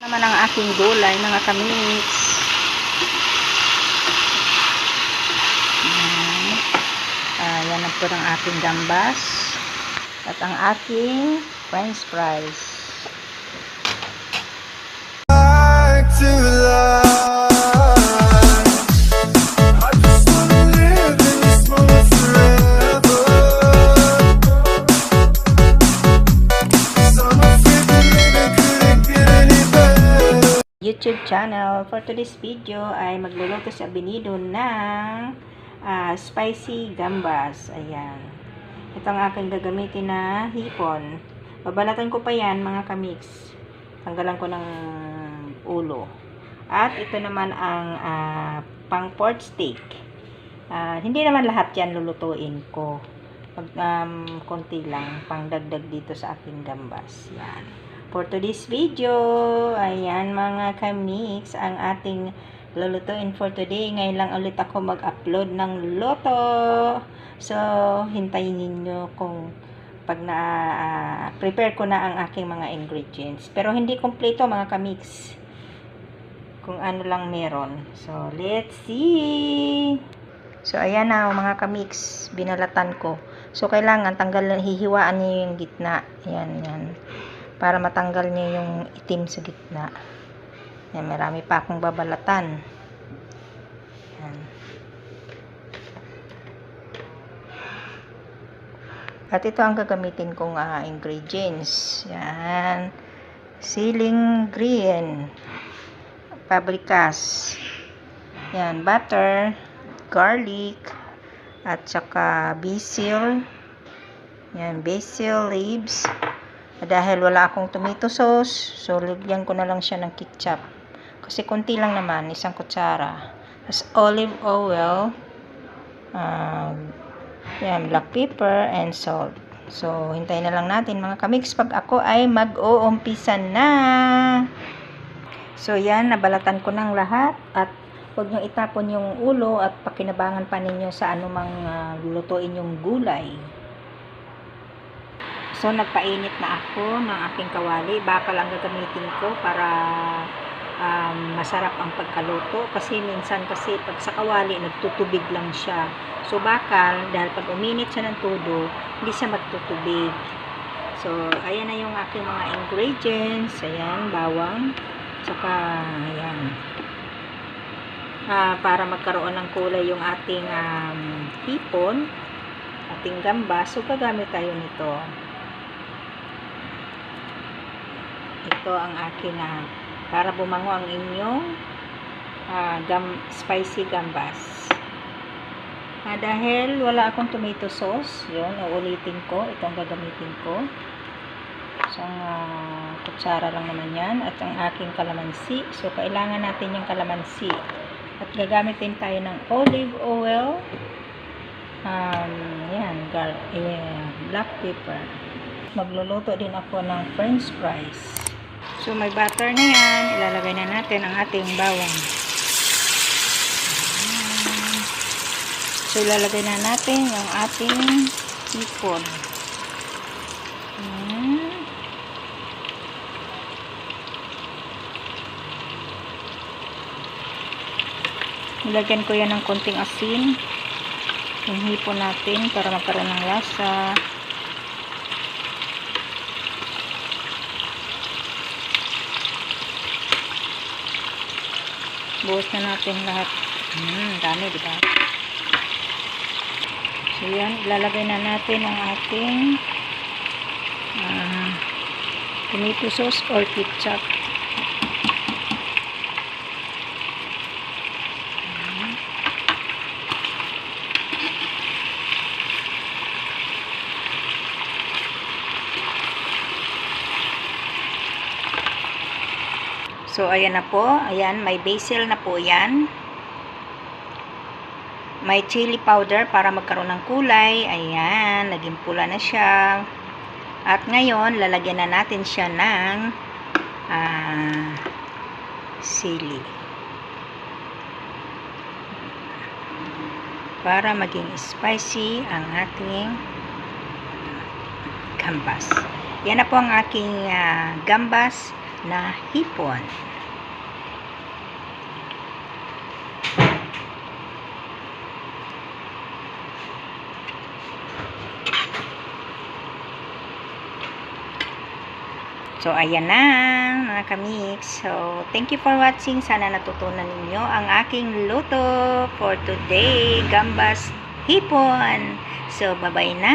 Naman ang aking gulay, mga kamix. Yan ang po ang aking gambas. At ang aking french fries. Back to life. I just wanna live in this moment forever. 'Cause I'm afraid that living couldn't get any better. YouTube channel. For today's video ay magluluto si Abinido ng spicy gambas. Ayan. Ito ang aking gagamitin na hipon. Babalatan ko pa yan, mga kamix. Tanggalan ko ng ulo. At ito naman ang pang pork steak. Hindi naman lahat yan lulutuin ko. Konti lang pang dagdag dito sa aking gambas. Yan. For today's video, ayan mga kamix, ang ating lulutuin for today. Ngayon lang ulit ako mag-upload ng luto. So, hintayin ninyo kung pag prepare ko na ang aking mga ingredients. Pero hindi kompleto mga kamix. Kung ano lang meron. So, let's see. So, ayan na mga kamix. Binalatan ko. So, kailangan hihiwaan niyo yung gitna. Ayan, yan. Para matanggal niyo yung itim sa gitna. Yan, marami pa akong babalatan. Yan. At ito ang gagamitin kong ingredients. Yan. Siling green. Pabrikas. Yan, butter, garlic, at saka basil. Yan, basil leaves. Dahil wala akong tomato sauce, so lagyan ko na lang siya ng ketchup. Kasi konti lang naman, 1 kutsara. Tapos olive oil, yan, black pepper, and salt. So, hintayin na lang natin mga kamix pag ako ay mag-uumpisa na. So, yan, nabalatan ko ng lahat. At huwag nyo itapon yung ulo at pakinabangan pa ninyo sa anumang lulutuin yung gulay. So, nagpainit na ako ng aking kawali. Bakal ang gagamitin ko para masarap ang pagkaluto. Kasi minsan kasi pag sa kawali, nagtutubig lang siya. So, bakal, dahil pag uminit siya ng todo, hindi siya magtutubig. So, ayan na yung aking mga ingredients. Ayan, bawang. Tsaka, ayan. Para magkaroon ng kulay yung ating hipon, ating gambas. So, gagamit tayo nito. Ito ang akin para bumango ang inyong spicy gambas. Dahil wala akong tomato sauce, yun, uulitin ko. Itong gagamitin ko. Isang kutsara lang naman yan. At ang aking kalamansi. So, kailangan natin yung kalamansi. At gagamitin tayo ng olive oil. Yan, black pepper. Magluluto din ako ng french fries. So, may butter na yan. Ilalagay na natin ang ating bawang. So, ilalagay na natin yung ating hipon. Ilagyan ko yan ng konting asin. Yung hipon natin para magkaroon ng lasa. Buhos na natin lahat. Dami, diba? So, yan. Ilalagay na natin ang ating tomato sauce or ketchup. So, ayan na po. Ayan, may basil na po yan. May chili powder para magkaroon ng kulay. Ayan, naging pula na siya. At ngayon, lalagyan na natin siya ng sili. Para maging spicy ang ating gambas. Yan na po ang aking gambas na hipon. So, ayan na, mga kamix. So, thank you for watching. Sana natutunan ninyo ang aking luto for today. Gambas hipon. So, bye-bye na.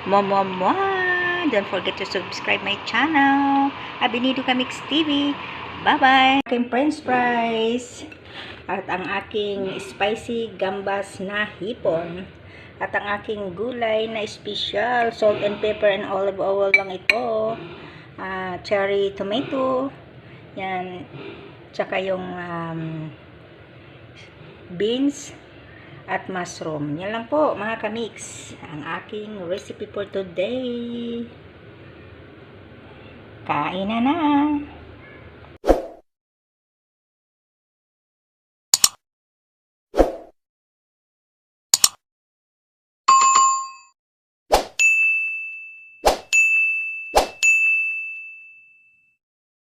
Mwah! Don't forget to subscribe my channel. Abinido Kamix TV. Bye-bye. Aking french fries. At ang aking spicy gambas na hipon. At ang aking gulay na special. Salt and pepper and olive oil lang ito. Cherry tomato, yan, tsaka yung beans at mushroom. Yan lang po mga kamix, ang aking recipe for today. Kain na!